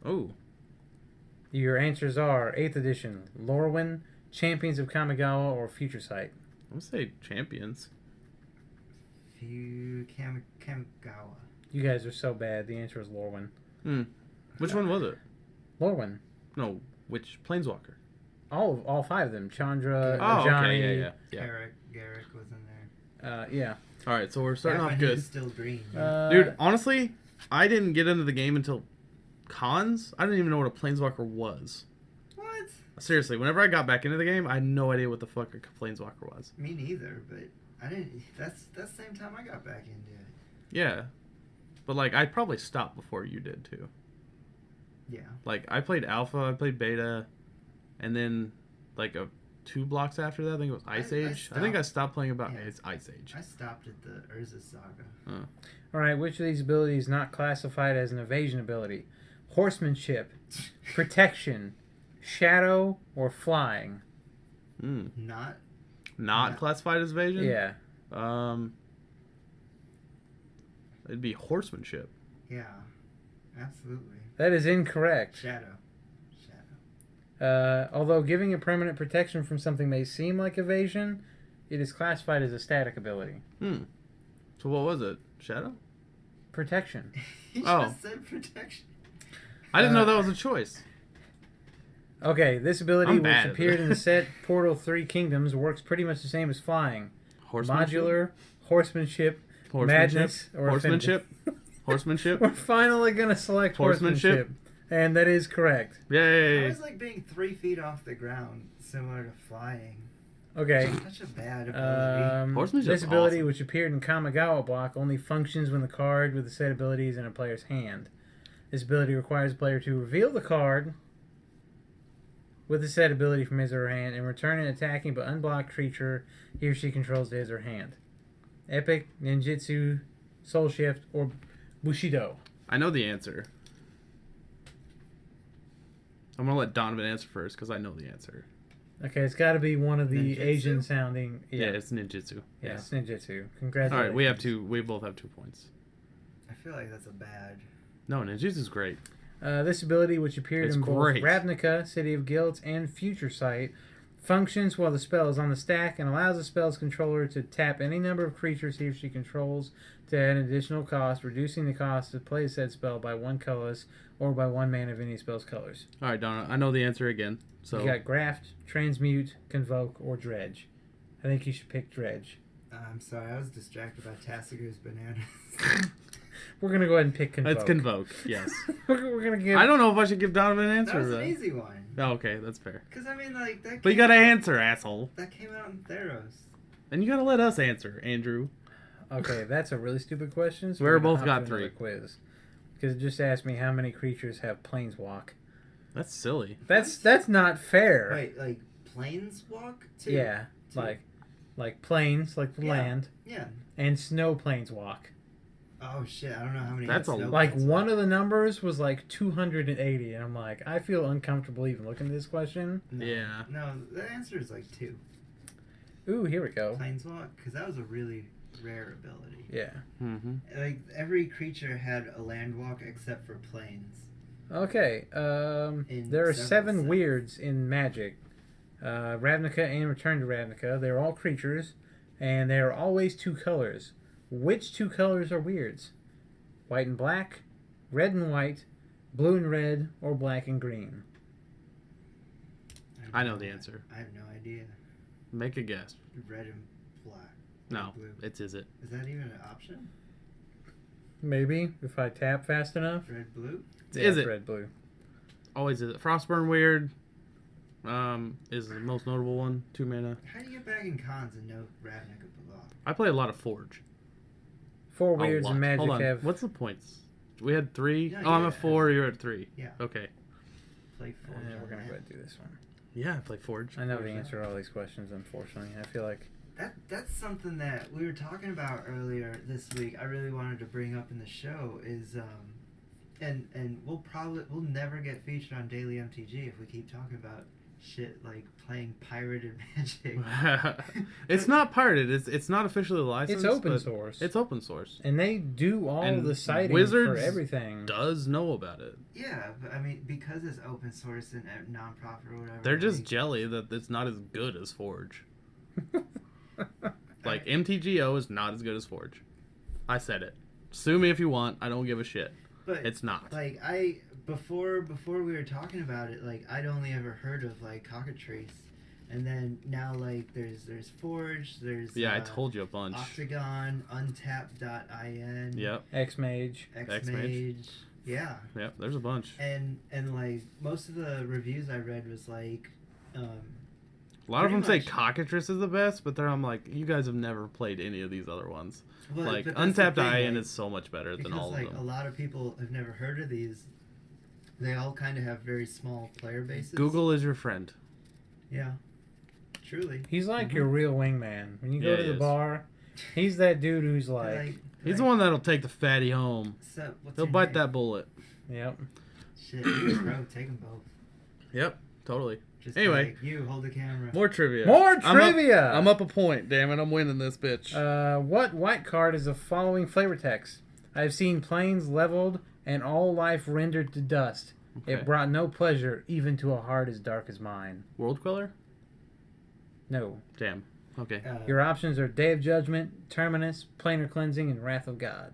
Oh. Your answers are 8th edition, Lorwyn, Champions of Kamigawa, or Future Sight. I'm gonna say champions. Kamigawa. You guys are so bad. The answer is Lorwyn. Which one was it? Lorwyn. No, which Planeswalker? All 5 of them. Chandra, Oh, Johnny. okay, yeah. Garrick was in there. Yeah. All right, so we're starting Back off when he good. was still green. Dude, honestly, I didn't get into the game until cons. I didn't even know what a Planeswalker was. What? Seriously, whenever I got back into the game, I had no idea what the fuck a Planeswalker was. Me neither, but I didn't. That's the same time I got back into it. Yeah. But, like, I probably stopped before you did, too. Yeah. Like, I played Alpha, I played Beta, and then, like, 2 blocks after that, I think it was Ice Age. I think I stopped playing about it's Ice Age. I stopped at the Urza Saga. All right. Which of these abilities is not classified as an evasion ability? Horsemanship, Protection, Shadow, or Flying? Not classified as evasion? Yeah. It'd be horsemanship. Yeah. Absolutely. That is incorrect. Shadow. Although giving a permanent protection from something may seem like evasion, it is classified as a static ability. So what was it? Shadow? Protection. He just said protection. I didn't know that was a choice. Okay, this ability, I'm which bad. appeared in the set Portal 3 Kingdoms, works pretty much the same as flying. Horsemanship? Modular, horsemanship, madness, or horsemanship. affinity. Horsemanship. We're finally going to select horsemanship. And that is correct. Yay. How is like being 3 feet off the ground similar to flying? Okay. Such a bad ability. Horsemanship's This ability, awesome. which appeared in Kamigawa block, only functions when the card with the set abilities in a player's hand. This ability requires the player to reveal the card with the set ability from his or her hand and return an attacking but unblocked creature he or she controls to his or her hand. Epic, Ninjutsu, Soul Shift, or Bushido? I know the answer. I'm gonna let Donovan answer first because I know the answer. Okay, it's got to be one of the Ninjutsu? Asian sounding. Yeah, it's ninjutsu. Yeah, Yeah. it's Ninjutsu. Congratulations. All right, we have two. We both have 2 points. I feel like that's a bad. No, ninjutsu's great. This ability, which appeared It's in both great. Ravnica, City of Guilds, and Future Sight, functions while the spell is on the stack and allows the spell's controller to tap any number of creatures he or she controls to add an additional cost, reducing the cost to play said spell by 1 colorless or by 1 mana of any spell's colors. All right, Donna. I know the answer again. So You got Graft, Transmute, Convoke, or Dredge. I think you should pick Dredge. I'm sorry, I was distracted by Tassiger's bananas. We're going to go ahead and pick Convoke. it's Convoke. Yes. We're going to give... I don't know if I should give Donovan an answer. That was to an easy one. Oh, okay, that's fair. Because, I mean, like, that But you came gotta out- answer, asshole. That came out in Theros. And you gotta let us answer, Andrew. Okay, that's a really stupid question. So We're gonna both hop got to another 3. quiz. Because it just asked me how many creatures have planeswalk. That's silly. That's not fair. Wait, like, planeswalk? Too? Yeah, Two. like plains, like the Yeah. land, Yeah. and snow planeswalk. Oh, shit, I don't know how many. That's had a- snow Like planeswalk. one of the numbers was like 280, and I'm like, I feel uncomfortable even looking at this question. No, Yeah. No, the answer is like 2. Ooh, here we go. Planeswalk? Because that was a really rare ability. Yeah. Mm-hmm. Like, every creature had a landwalk except for planes. Okay. In There are several 7 sets. weirds in Magic. Ravnica and Return to Ravnica. They're all creatures, and they are always 2 colors. Which 2 colors are weirds? White and black, red and white, blue and red, or black and green? I know the answer. I have no idea. Make a guess. Red and black. No, Or blue. it's is it. Is that even an option? Maybe if I tap fast enough. Red, blue? Is it's it? red blue? Always is it. Frostburn weird. Is the most notable one. 2 mana. How do you get back in cons and know Ravnica belong? I play a lot of Forge. 4 A weirds lot. in Magic Hold on. have. What's the points? We had 3. No, I'm yeah. at 4. You're at 3. Yeah. Okay. Play Forge. We're on gonna that. go ahead and do this one. Yeah, I play Forge. I know the Forge, answer to all these questions. Unfortunately, I feel like That's something that we were talking about earlier this week. I really wanted to bring up in the show is and we'll never get featured on Daily MTG if we keep talking about shit like playing pirated Magic. It's not pirated. It's not officially licensed. it's open but source. It's open source. And they do all And the citing for Wizards everything. Does know about it. Yeah, but I mean because it's open source and non-profit or whatever. They're just like, jelly that it's not as good as Forge. Like MTGO is not as good as Forge. I said it. Sue me if you want. I don't give a shit. but It's not. like before we were talking about it, like I'd only ever heard of like Cockatrice, and then now like there's Forge, there's Yeah, I told you a bunch. Octagon, Untap.in, Yep. X-Mage. Xmage, yeah, Yep. There's a bunch. and like most of the reviews I read was like, A lot of them pretty say much. Cockatrice is the best, but I'm like, you guys have never played any of these other ones. but, Like but that's the Untapped thing, IN like, is so much better than because all like of a them. lot of people have never heard of these. They all kind of have very small player bases. Google is your friend. yeah, truly. He's like Mhm. your real wingman. When you go Yeah, to he the is. bar, he's that dude who's like, He's the one that'll take the fatty home. So, what's He'll your bite name? that bullet. yep. Shit, you bro, take them both. Yep, totally. Just Anyway. like, you hold the camera. More trivia. More I'm trivia! I'm up a point. Damn it, I'm winning this bitch. What white card is the following flavor text? I've seen planes leveled and all life rendered to dust. Okay. It brought no pleasure even to a heart as dark as mine. World Queller? No. Damn. Okay. Your options are Day of Judgment, Terminus, Planar Cleansing, and Wrath of God.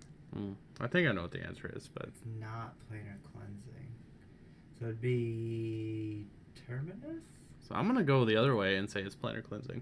I think I know what the answer is, but It's not planar cleansing. So it'd be Terminus? so I'm gonna go the other way and say it's planar cleansing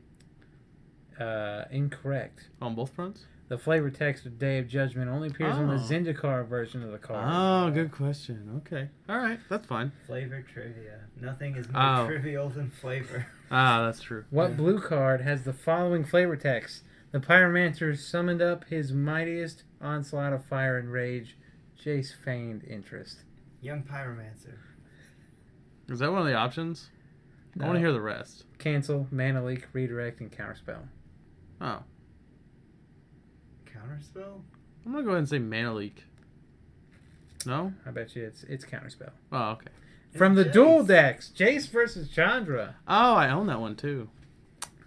Incorrect. on both fronts. The flavor text of Day of Judgment only appears on the Oh. Zendikar version of the card. Oh, good question. Okay, all right, that's fine. Flavor trivia. Nothing is more Oh. trivial than flavor. Ah, that's true. What blue card has the following flavor text? The Pyromancer summoned up his mightiest onslaught of fire and rage. Jace feigned interest. Young Pyromancer. Is that one of the options? I want to hear the rest. Cancel, Mana Leak, Redirect, and Counterspell. Oh, Counterspell? I'm gonna go ahead and say Mana Leak. No? I bet you it's Counterspell. Oh, okay. From the dual decks, Jace versus Chandra. Oh, I own that one too.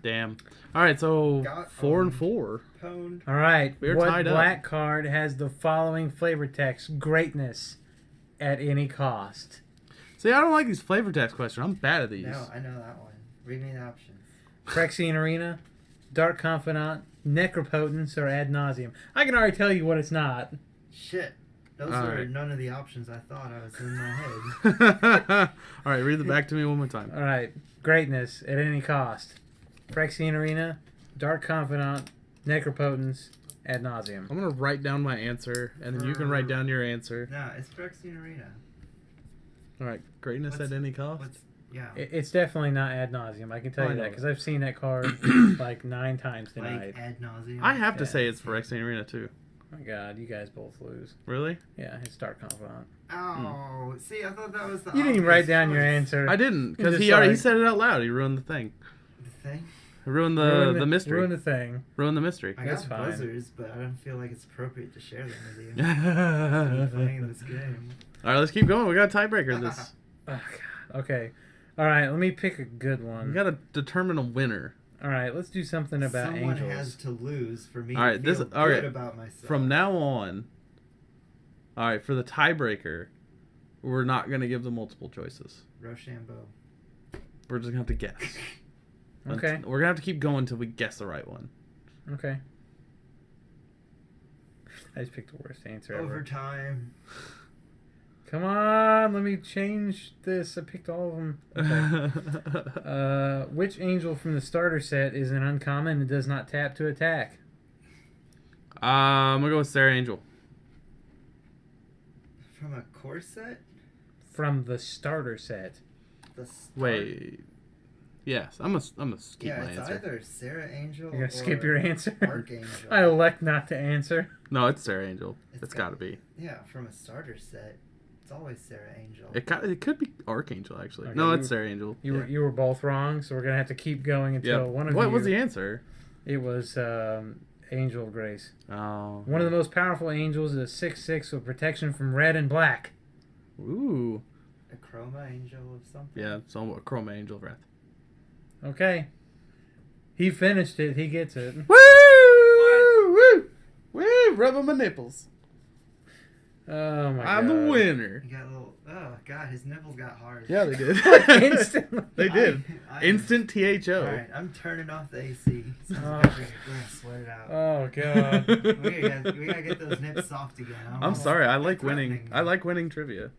Damn. All right, so 4 and 4. Pwned. All right. We're what tied black up. card has the following flavor text: greatness at any cost? See, I don't like these flavor text questions. I'm bad at these. No, I know that one. Read me the options. Phyrexian Arena, Dark Confidant, Necropotence, or Ad Nauseam. I can already tell you what it's not. Shit. Those All were right. none of the options I thought I was in my head. All right, read it back to me one more time. All right. Greatness at any cost. Phyrexian Arena, Dark Confidant, Necropotence, Ad Nauseam. I'm gonna write down my answer, and then you can write down your answer. No, it's Phyrexian Arena. All right, greatness at any cost. Yeah. It's definitely not Ad Nauseam. I can tell I you know that because I've seen that card like 9 times tonight. Like ad nauseum. I have to Yeah. say it's Phyrexian Arena too. Oh my God, you guys both lose. Really? Yeah, it's Dark Confidant. Oh, see, I thought that was the. You didn't even write obvious down your choice. answer. I didn't, because just he already like- said it out loud. He ruined the thing. The thing. He ruined the mystery. Ruin the thing. Ruined the mystery. I That's got fine. buzzers, but I don't feel like it's appropriate to share them with you. I'm playing this game. All right, let's keep going. We got a tiebreaker. This Oh God. Okay. All right. Let me pick a good one. we got to determine a winner. All right. Let's do something about Someone angels. has to lose for me All right, to feel all good right. about myself. From now on, all right, for the tiebreaker, we're not gonna give the multiple choices. Rochambeau. We're just gonna have to guess. Okay. We're gonna have to keep going until we guess the right one. Okay. I just picked the worst answer ever. Overtime. Come on, let me change this. I picked all of them. Okay. Which angel from the starter set is an uncommon and does not tap to attack? I'm gonna go with Sarah Angel. From a core set? From the starter set. The start? Wait. Yes, I'm gonna skip Yeah, my it's answer. either Sarah Angel You're gonna or skip your answer? Archangel. I elect not to answer. No, it's Sarah Angel. It's It's got- got to be. Yeah, from a starter set. It's always Sarah Angel. It could be Archangel actually. Okay, No, you- it's Sarah Angel. You were both wrong, so we're gonna have to keep going until Yep. one of What you. was the answer? It was Angel of Grace. Oh. One of the most powerful angels is a 6/6 with protection from red and black. Ooh. A chroma angel of something. Yeah, so a Chroma Angel Wrath. Okay. He finished it. He gets it. Woo! Woo! Woo! Rubbing my nipples. Oh my god. I'm the winner. He got a little. Oh god, his nipples got hard. Yeah, they did. Instantly. They did. I- Instant THO. All right, I'm turning off the AC. So Oh. we're gonna sweat it out. Oh god. We gotta get those nips soft again. I'm sorry. I like That's winning. threatening. I like winning trivia.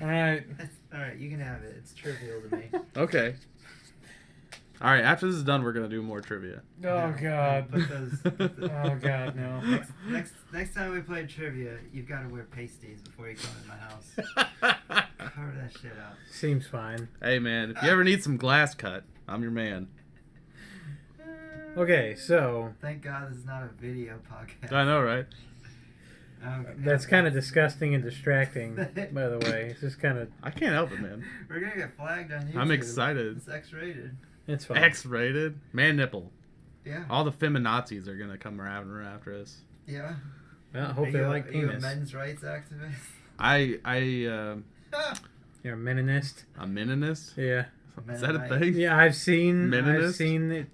All right. All right, you can have it. It's trivial to me. Okay. All right. After this is done, we're gonna do more trivia. Oh god. Put those. Oh god, no. Next time we play trivia, you've got to wear pasties before you come in my house. Cover that shit up. Seems fine. Hey man, if you ever need some glass cut, I'm your man. Okay, so Thank God this is not a video podcast. I know, right? that's kind of disgusting and distracting, by the way. It's just kind of I can't help it, man. We're gonna get flagged on YouTube. I'm excited. It's X-rated. it's fine. X-rated, man nipple. Yeah. All the feminazis are gonna come around after us. Yeah. Well, I hope they like Are you a penis. men's rights activist? You're a meninist. A meninist? Yeah. Is that a Mennonite. thing? Yeah, I've seen Meninist? it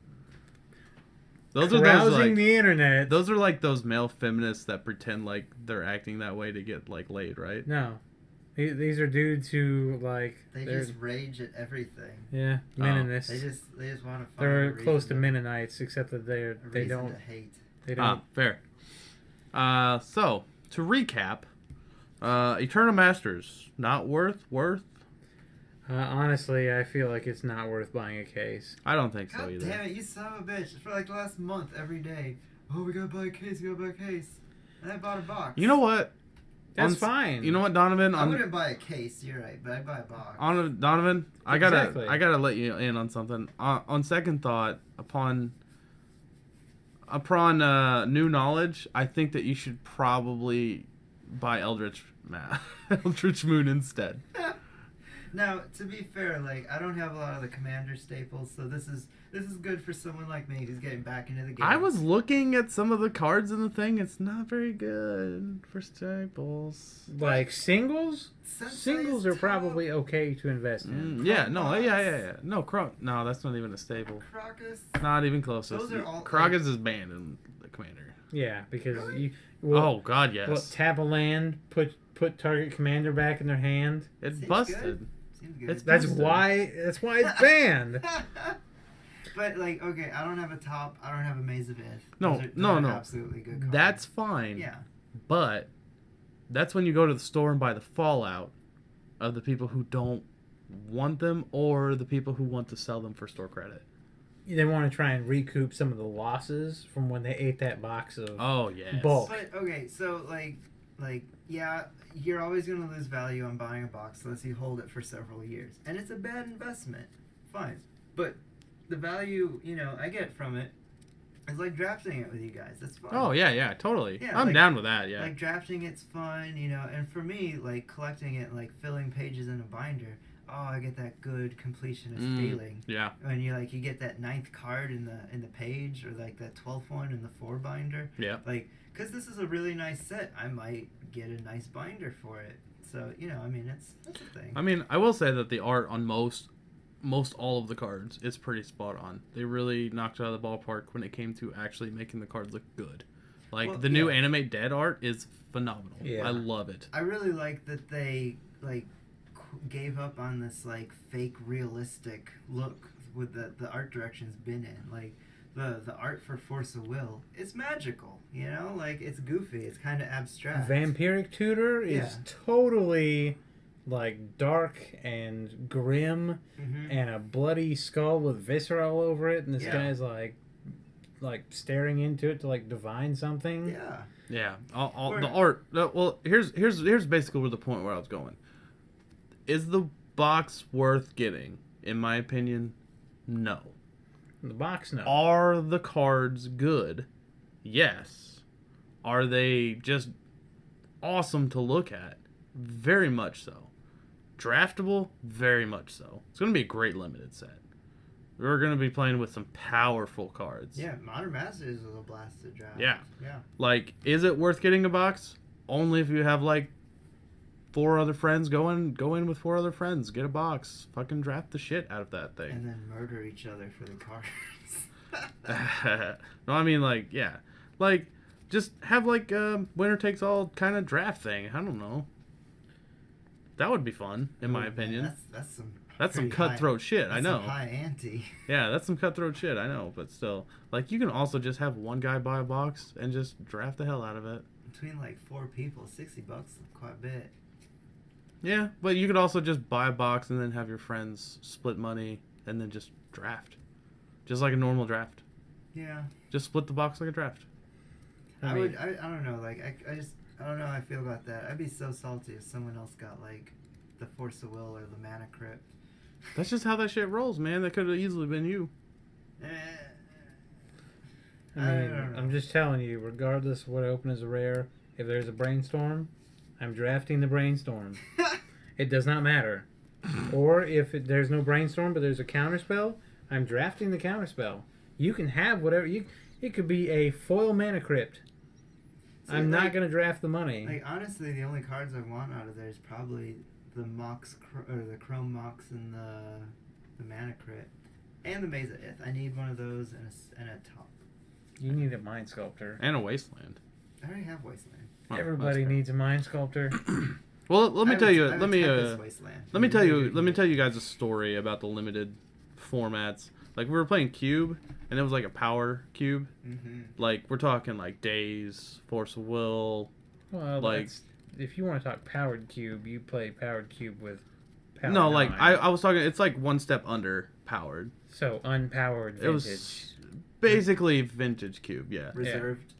Those are browsing those like the internet. those are like those male feminists that pretend like they're acting that way to get like laid, right? No. These are dudes who like They they're just rage at everything. yeah, Oh. meninists. They just want to. They're close to Mennonites, except that they don't to hate. they don't. Fair. So to recap, Eternal Masters not worth. Honestly, I feel like it's not worth buying a case. I don't think so God either. damn it, you son of a bitch! For like the last month, every day. Oh, we gotta buy a case. We gotta buy a case. And I bought a box. You know what? That's fine. You know what, Donovan? I wouldn't buy a case. You're right, but I'd buy a box. Donovan, Exactly. I gotta let you in on something. On second thought, upon new knowledge, I think that you should probably buy Eldritch Moon instead. Now, to be fair, like I don't have a lot of the commander staples, so this This is good for someone like me who's getting back into the game. I was looking at some of the cards in the thing. It's not very good for staples. Like singles? Sensei's Singles are tough. probably okay to invest in. Yeah, yeah. No, no, that's not even a staple. Crocus. Not even close. Those are all Crocus is banned in the Commander. Yeah, because Really? you. Oh God, yes. Well, tap a land, put target commander back in their hand. It's Seems busted. good. Seems good. It's That's busted. why. That's why it's banned. But like, okay, I don't have a top. I don't have a Maze of Ith. No, Those no. are absolutely good cards. That's fine. Yeah. But that's when you go to the store and buy the fallout of the people who don't want them or the people who want to sell them for store credit. They want to try and recoup some of the losses from when they ate that box of yes. bulk. But okay, so like yeah, you're always gonna lose value on buying a box unless you hold it for several years, and it's a bad investment. Fine, but the value I get from it is like drafting it with you guys. That's fun. Oh yeah, totally. Yeah, I'm like- down with that. Yeah. Like drafting it's fun, and for me, like collecting it, like filling pages in a binder. Oh, I get that good completionist feeling Yeah. when you get that 9th card in the page, or like that 12th one in the 4 binder. Yeah. Like, because this is a really nice set, I might get a nice binder for it. So I mean, that's a thing. I mean, I will say that the art on most all of the cards is pretty spot on. They really knocked it out of the ballpark when it came to actually making the cards look good. Like Well, the new yeah. Animate Dead art is phenomenal. Yeah. I love it. I really like that they gave up on this like fake realistic look with the art direction's been in. Like the art for Force of Will, it's magical, like it's goofy, it's kind of abstract. Vampiric Tutor is Yeah. totally like dark and grim, Mhm. and a bloody skull with viscera all over it, and this Yeah. guy's like staring into it to like divine something. Yeah. Yeah, all Or- the art. Well, here's basically where the point where I was going. Is the box worth getting? In my opinion, no. The box, no. Are the cards good? Yes. Are they just awesome to look at? Very much so. Draftable? Very much so. It's going to be a great limited set. We're going to be playing with some powerful cards. Yeah, Modern Masters is a blast to draft. Yeah. Yeah. Like, is it worth getting a box? Only if you have, like, 4 other friends. Go in with 4 other friends. Get a box. Fucking draft the shit out of that thing. And then murder each other for the cards. No, I mean, like, yeah. Like, just have, like, a winner takes all kind of draft thing. I don't know. That would be fun, in my opinion. That's some That's some pretty high- cutthroat shit, I that's know. some high ante. Yeah, that's some cutthroat shit, I know. But still, like, you can also just have one guy buy a box and just draft the hell out of it. Between like 4 people, $60 is quite a bit. Yeah, but you could also just buy a box and then have your friends split money and then just draft. Just like a normal draft. Yeah. Just split the box like a draft. I don't know, like, I don't know how I feel about that. I'd be so salty if someone else got, like, the Force of Will or the Mana Crypt. That's just how that shit rolls, man. That could have easily been you. Eh, I I mean, don't know. I'm just telling you, regardless of what I open as a rare, if there's a brainstorm, I'm drafting the brainstorm. It does not matter. Or if there's no brainstorm but there's a counterspell, I'm drafting the counterspell. You can have whatever you. It could be a foil Mana Crypt. See, I'm not like- gonna draft the money. Like, honestly, the only cards I want out of there is probably the Mox, or the Chrome Mox and the Mana Crypt. And the Maze of Ith. I need one of those and a top. You need a Mind Sculptor. And a wasteland. I already have Wasteland. Oh, Everybody that's fair. needs a Mind Sculptor. Well, let me I tell have you. a Let me Tempest Wasteland. let me tell Really you. good Let me unit. tell you guys a story about the limited formats. Like, we were playing Cube, and it was like a power cube. Mhm. Like, we're talking like Days, Force of Will. Well, Like- if you want to talk Powered Cube, you play Powered Cube with Power No, like 9. I was talking. It's like one step under powered. So unpowered It vintage. was basically vintage Cube. Yeah. Reserved.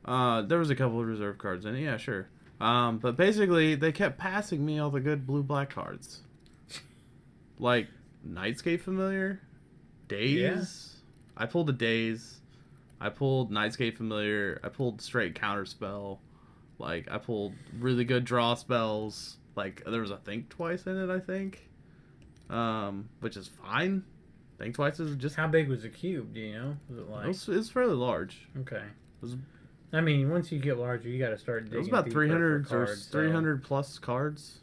There was a couple of reserve cards in it. Yeah, sure. But basically, they kept passing me all the good blue-black cards. Like, Nightscape Familiar, Days. I pulled a Days. I pulled Nightscape Familiar. I pulled straight Counterspell. Like, I pulled really good draw spells. Like, there was a Think Twice in it, I think. Which is fine. Think Twice is just... How big was the cube, do you know? Was it like... It's fairly large. Okay. Was, I mean, once you get larger, you got to start digging. It was about 300 cards, or 300 plus cards.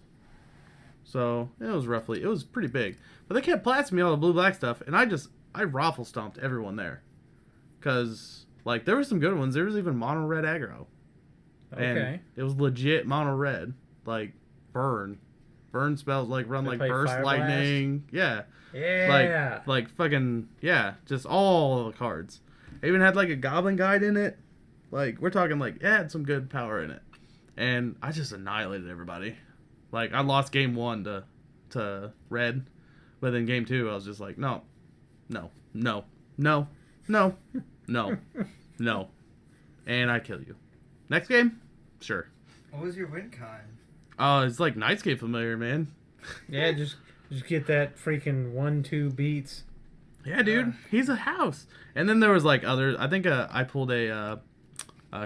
So it was pretty big. But they kept blasting me all the blue-black stuff, and I raffle stomped everyone there. Because, like, there were some good ones. There was even mono-red aggro. And okay. it was legit mono-red. Like, burn. Burn spells, like, run, like, burst Fire lightning. Blast? Yeah. Yeah. Like fucking, yeah, just all the cards. I even had like a goblin guide in it. Like, we're talking like, it had some good power in it. And I just annihilated everybody. Like, I lost game 1 to red. But then game 2, I was just like, no. And I kill you. Next game? Sure. What was your win con? It's like Nightscape Familiar, man. Yeah, just get that freaking 1-2 beats. Yeah, dude, he's a house. And then there was like other. I think I pulled a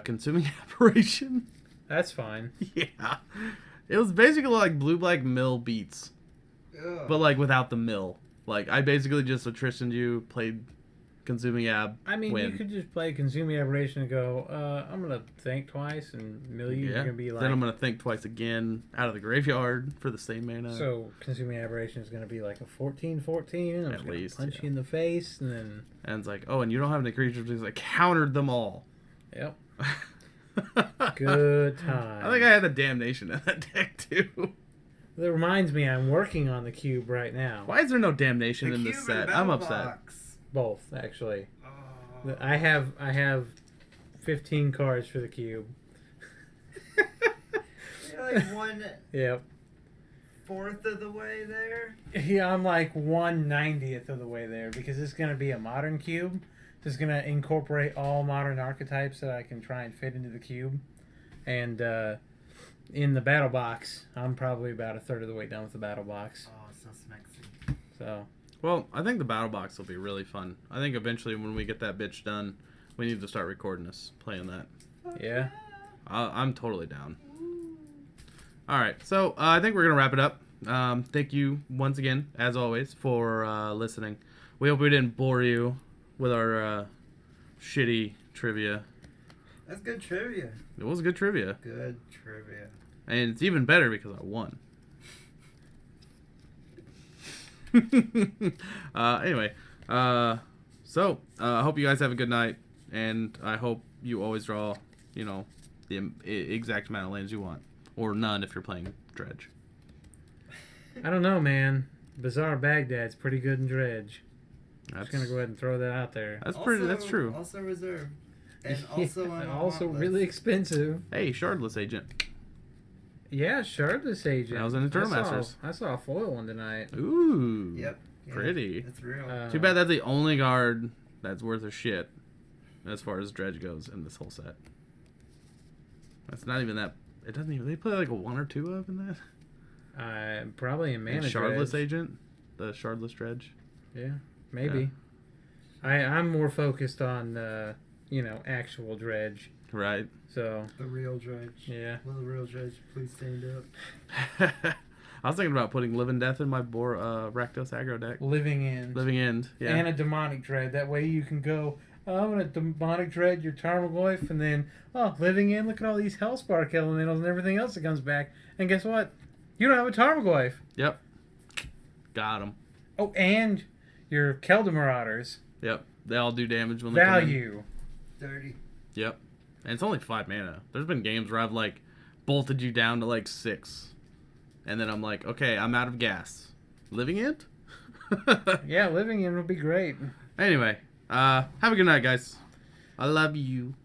consuming apparition. That's fine. Yeah, it was basically like blue-black mill beats, but like without the mill. Like I basically just attritioned you, played consuming ab. I mean, win. you could just play consuming aberration and go, I'm gonna think twice and mill you. Yeah. You're gonna be like. Then I'm gonna think twice again out of the graveyard for the same mana. So consuming aberration is gonna be like a 14/14. I'm At just gonna least, punch yeah. you in the face and then. And it's like, oh, and you don't have any creatures because I countered them all. Yep. Good time. I think I had a damnation in that deck too. That reminds me, I'm working on the cube right now. Why is there no damnation The in cube this and set? I'm battle upset. box. Both, actually. Oh. I have 15 cards for the cube. You're like 1/4 Yep. of the way there. Yeah, I'm like 1/90th of the way there because it's going to be a modern cube. It's going to incorporate all modern archetypes that I can try and fit into the cube. And in the battle box, I'm probably about 1/3 of the way done with the battle box. Oh, so smexy. So, Well, I think the battle box will be really fun. I think eventually when we get that bitch done, we need to start recording us playing that. yeah. I'm totally down. All right, so I think we're gonna wrap it up. Thank you once again, as always, for listening. We hope we didn't bore you with our shitty trivia. That's good trivia. It was good trivia, Good trivia. and it's even better because I won. Anyway, so I hope you guys have a good night, and I hope you always draw, the exact amount of lands you want, or none if you're playing Dredge. I don't know, man. Bizarre Baghdad's pretty good in Dredge. I'm That's just going to go ahead and throw that out there. That's true. Also reserve. And also on my also want really list. expensive. Hey, Shardless Agent. Yeah, Shardless Agent. That was in Eternal I Masters. saw a foil one tonight. Ooh. Yep. Yeah, Pretty. It's real. Too bad that's the only guard that's worth a shit as far as Dredge goes in this whole set. That's not even that. It doesn't even. They play like a 1 or 2 of in that. Probably in Mana Shardless Dredge. Agent, the Shardless Dredge. Yeah, maybe. Yeah. I'm more focused on actual Dredge. Right. So The real Dredge. yeah. Will the real Dredge please stand up? I was thinking about putting Live and Death in my Rakdos aggro deck. Living End. Yeah. And a Demonic Dread. That way you can go, I'm going to Demonic Dread your Tarmogoyf, and then, Living End, look at all these Hellspark elementals and everything else that comes back. And guess what? You don't have a Tarmogoyf. Yep. Got him. Oh, and your Keldor Marauders. Yep. They all do damage when they come in. Value. 30. Yep. And it's only 5 mana. There's been games where I've like bolted you down to like 6. And then I'm like, okay, I'm out of gas. Living End? Yeah, Living End would be great. Anyway, have a good night, guys. I love you.